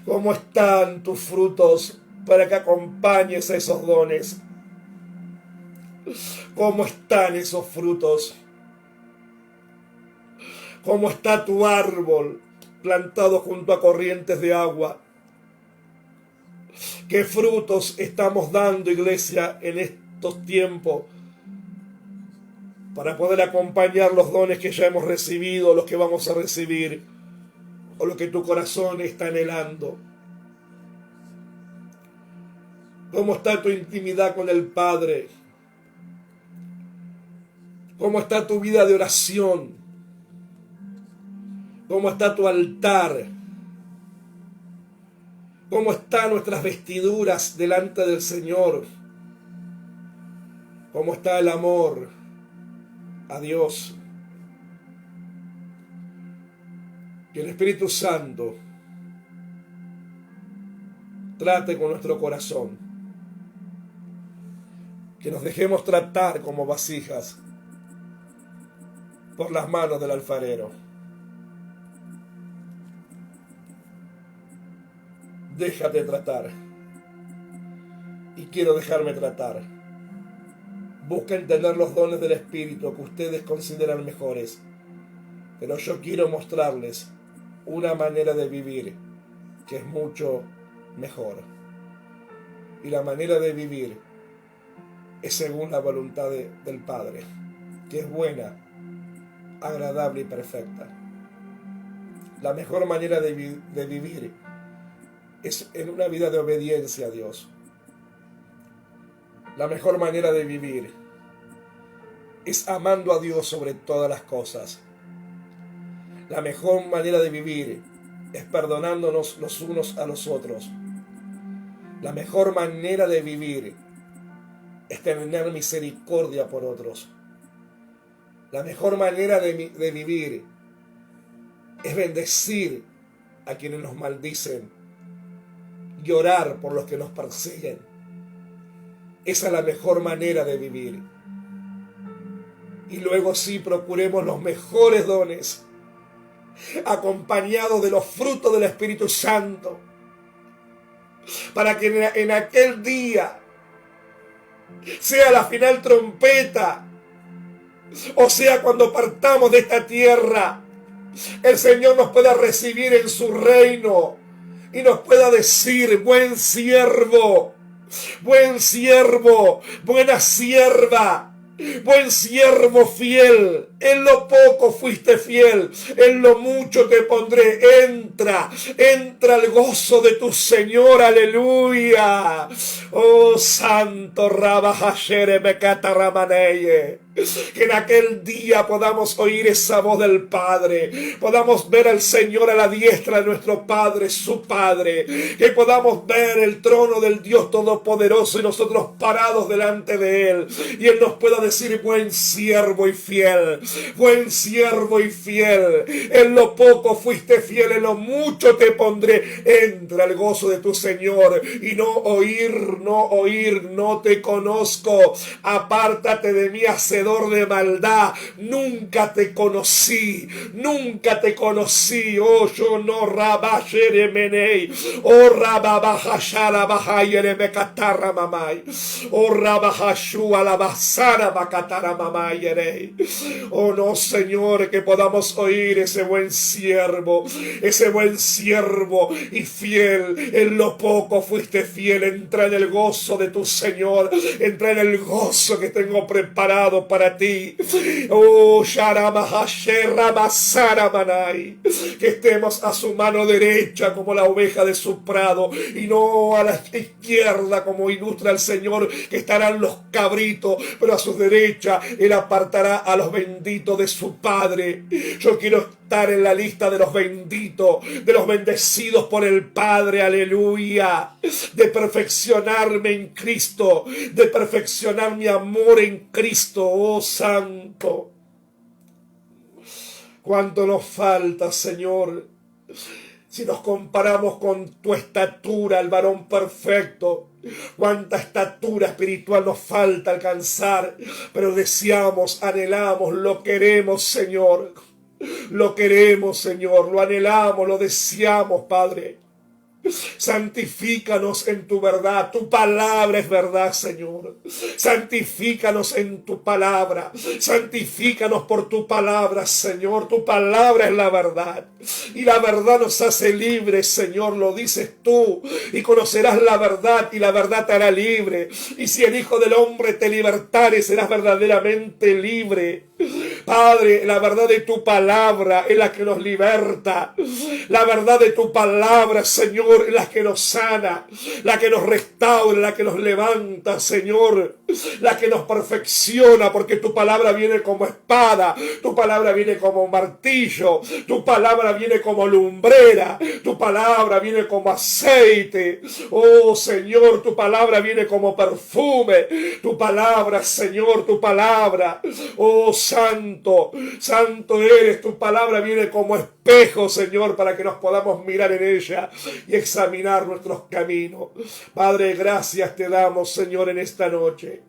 ¿Cómo están tus frutos para que acompañes a esos dones? ¿Cómo están esos frutos? ¿Cómo está tu árbol plantado junto a corrientes de agua? ¿Qué frutos estamos dando, iglesia, en estos tiempos para poder acompañar los dones que ya hemos recibido, los que vamos a recibir, o lo que tu corazón está anhelando? ¿Cómo está tu intimidad con el Padre? ¿Cómo está tu vida de oración? ¿Cómo está tu altar? ¿Cómo están nuestras vestiduras delante del Señor? ¿Cómo está el amor a Dios? Que el Espíritu Santo trate con nuestro corazón. Que nos dejemos tratar como vasijas por las manos del alfarero. Déjate tratar. Y quiero dejarme tratar. Busca entender los dones del Espíritu que ustedes consideran mejores. Pero yo quiero mostrarles una manera de vivir que es mucho mejor. Y la manera de vivir es según la voluntad del Padre, que es buena, agradable y perfecta. La mejor manera de vivir es en una vida de obediencia a Dios. La mejor manera de vivir es amando a Dios sobre todas las cosas. La mejor manera de vivir es perdonándonos los unos a los otros. La mejor manera de vivir es tener misericordia por otros. La mejor manera de vivir es bendecir a quienes nos maldicen y orar por los que nos persiguen. Esa es la mejor manera de vivir. Y luego sí procuremos los mejores dones, acompañados de los frutos del Espíritu Santo, para que en aquel día, sea la final trompeta, o sea cuando partamos de esta tierra, el Señor nos pueda recibir en su reino y nos pueda decir: buen siervo, buena sierva, buen siervo fiel En lo poco fuiste fiel, en lo mucho te pondré. Entra al gozo de tu Señor, aleluya. Oh santo Rabajashere Mekata Ramaneye. Que en aquel día podamos oír esa voz del Padre, podamos ver al Señor a la diestra de nuestro Padre, su Padre, que podamos ver el trono del Dios Todopoderoso y nosotros parados delante de Él, y Él nos pueda decir: buen siervo y fiel, buen siervo y fiel, en lo poco fuiste fiel, en lo mucho te pondré. Entra al gozo de tu Señor y no oír, no te conozco, apártate de mí, hacedor de maldad, nunca te conocí, oh yo no rabashere menei, oh rababajashara bajayere mekatarra mamay, oh rabajashua la basara bakatara mamayere. Oh no, Señor, que podamos oír ese buen siervo y fiel, en lo poco fuiste fiel. Entra en el gozo de tu Señor, entra en el gozo que tengo preparado para ti. Oh, que estemos a su mano derecha como la oveja de su prado y no a la izquierda, como ilustra el Señor, que estarán los cabritos, pero a su derecha Él apartará a los benditos de su Padre. Yo quiero estar en la lista de los benditos, de los bendecidos por el Padre, aleluya, de perfeccionarme en Cristo, de perfeccionar mi amor en Cristo. Oh santo, cuánto nos falta, Señor, si nos comparamos con tu estatura, el varón perfecto. Cuánta estatura espiritual nos falta alcanzar, pero deseamos, anhelamos, lo queremos, Señor. Lo queremos, Señor, lo anhelamos, lo deseamos, Padre. Santifícanos en tu verdad. Tu palabra es verdad, Señor. Santifícanos en tu palabra. Santifícanos por tu palabra, Señor. Tu palabra es la verdad. Y la verdad nos hace libres, Señor. Lo dices tú. Y conocerás la verdad y la verdad te hará libre. Y si el Hijo del Hombre te libertare, serás verdaderamente libre. Padre, la verdad de tu palabra es la que nos liberta. La verdad de tu palabra, Señor, es la que nos sana, la que nos restaura, la que nos levanta, Señor, la que nos perfecciona, porque tu palabra viene como espada, tu palabra viene como martillo, tu palabra viene como lumbrera, tu palabra viene como aceite. Oh, Señor, tu palabra viene como perfume, tu palabra, Señor, tu palabra. Oh, santo, santo eres, tu palabra viene como espejo, Señor, para que nos podamos mirar en ella y examinar nuestros caminos. Padre, gracias te damos, Señor, en esta noche.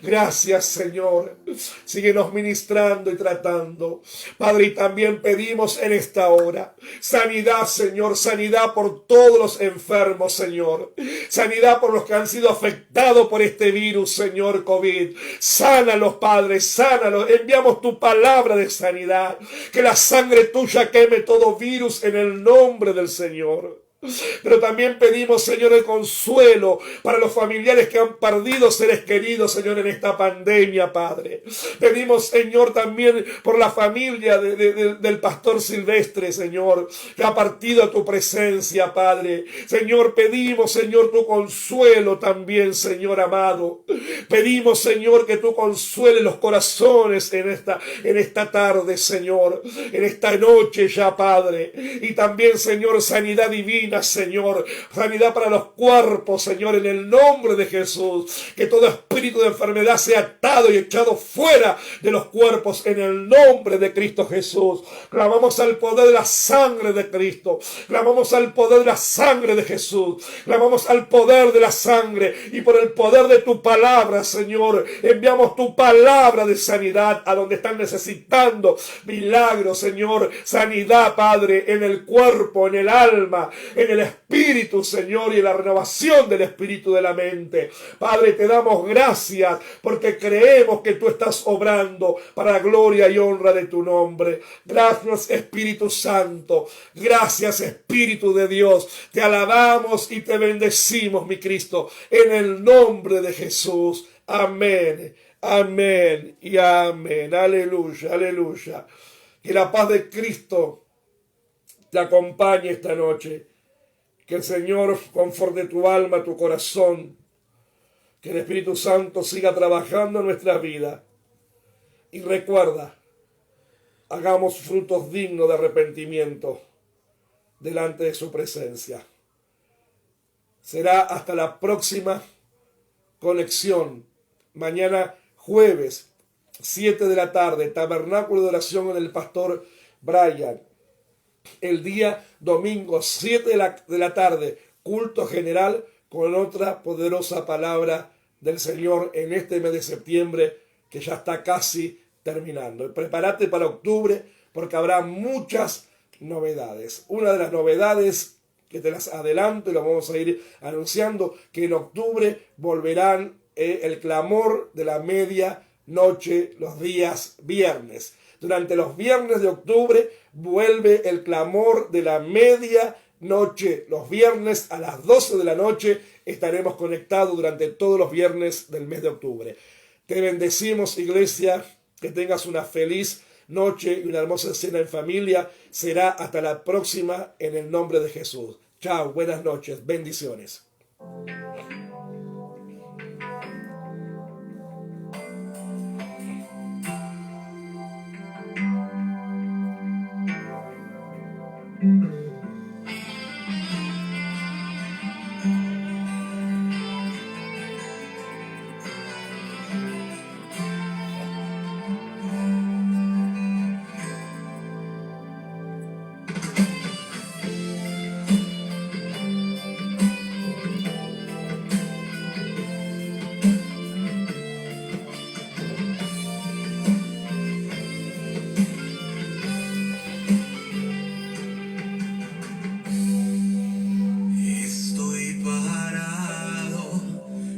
Gracias, Señor. Síguenos ministrando y tratando, Padre, y también pedimos en esta hora sanidad, Señor, sanidad por todos los enfermos, Señor, sanidad por los que han sido afectados por este virus, Señor, COVID. Sánalos, Padre, sánalos. Enviamos tu palabra de sanidad, que la sangre tuya queme todo virus en el nombre del Señor. Pero también pedimos, Señor, el consuelo para los familiares que han perdido seres queridos, Señor, en esta pandemia, Padre. Pedimos, Señor, también por la familia del pastor Silvestre, Señor, que ha partido a tu presencia, Padre. Señor, pedimos, Señor, tu consuelo también, Señor amado. Pedimos, Señor, que tú consueles los corazones en esta tarde, Señor, en esta noche ya, Padre. Y también, Señor, sanidad divina, Señor, sanidad para los cuerpos, Señor, en el nombre de Jesús. Que todo espíritu de enfermedad sea atado y echado fuera de los cuerpos en el nombre de Cristo Jesús. Clamamos al poder de la sangre de Cristo, clamamos al poder de la sangre de Jesús, clamamos al poder de la sangre, y por el poder de tu palabra, Señor, enviamos tu palabra de sanidad a donde están necesitando milagros, Señor, sanidad, Padre, en el cuerpo, en el alma, en el espíritu, Señor, y en la renovación del espíritu de la mente. Padre, te damos gracias porque creemos que tú estás obrando para la gloria y honra de tu nombre. Gracias, Espíritu Santo. Gracias, Espíritu de Dios. Te alabamos y te bendecimos, mi Cristo, en el nombre de Jesús. Amén. Amén y amén. Aleluya, aleluya. Que la paz de Cristo te acompañe esta noche. Que el Señor conforte tu alma, tu corazón. Que el Espíritu Santo siga trabajando en nuestras vidas. Y recuerda, hagamos frutos dignos de arrepentimiento delante de su presencia. Será hasta la próxima conexión. Mañana jueves, 7 de la tarde, tabernáculo de oración en el pastor Brian. El día domingo, 7 de la tarde, culto general con otra poderosa palabra del Señor en este mes de septiembre que ya está casi terminando. Prepárate para octubre porque habrá muchas novedades. Una de las novedades que te las adelanto y lo vamos a ir anunciando, que en octubre volverán el clamor de la medianoche los días viernes. Durante los viernes de octubre vuelve el clamor de la medianoche. Los viernes a las 12 de la noche estaremos conectados durante todos los viernes del mes de octubre. Te bendecimos, iglesia, que tengas una feliz noche y una hermosa cena en familia. Será hasta la próxima en el nombre de Jesús. Chao, buenas noches, bendiciones. Estoy parado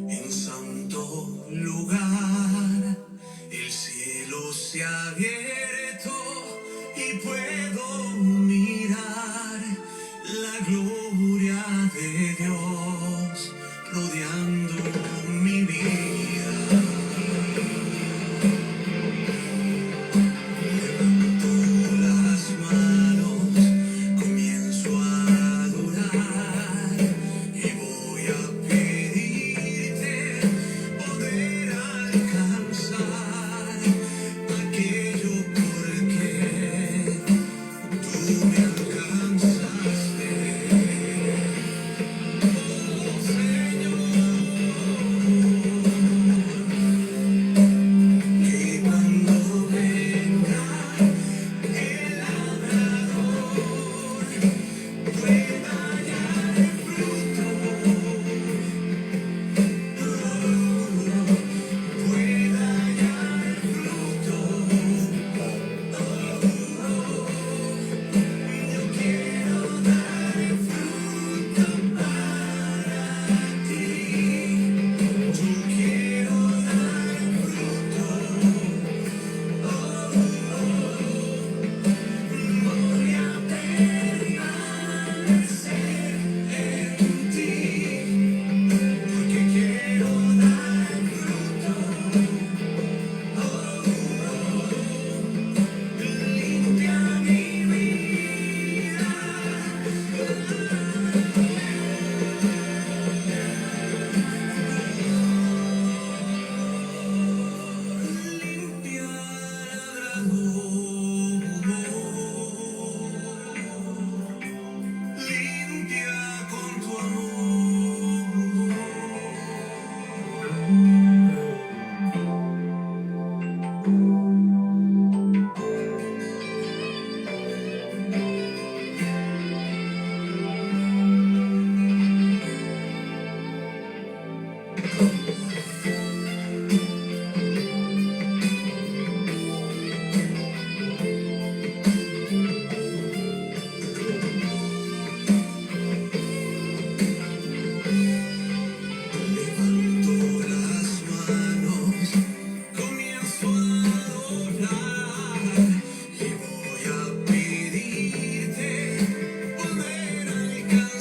en santo lugar, el cielo se ha abierto y puedo mirar la gloria de Dios rodeando mi vida. Levanto las manos, comienzo a adorar y voy a pedirte poder alcanzar aquello porque tú me alcanzaste. Oh Señor, que cuando venga el labrador pueda hallar el fruto, pueda hallar el fruto. Yo quiero dar el fruto para ti. Yo quiero dar el fruto. Voy a permanecer en ti, porque quiero dar el fruto. Limpia mi vida, limpia limpia con tu amor. Levanto las manos, comienzo a adorar y voy a pedirte poder alcanzar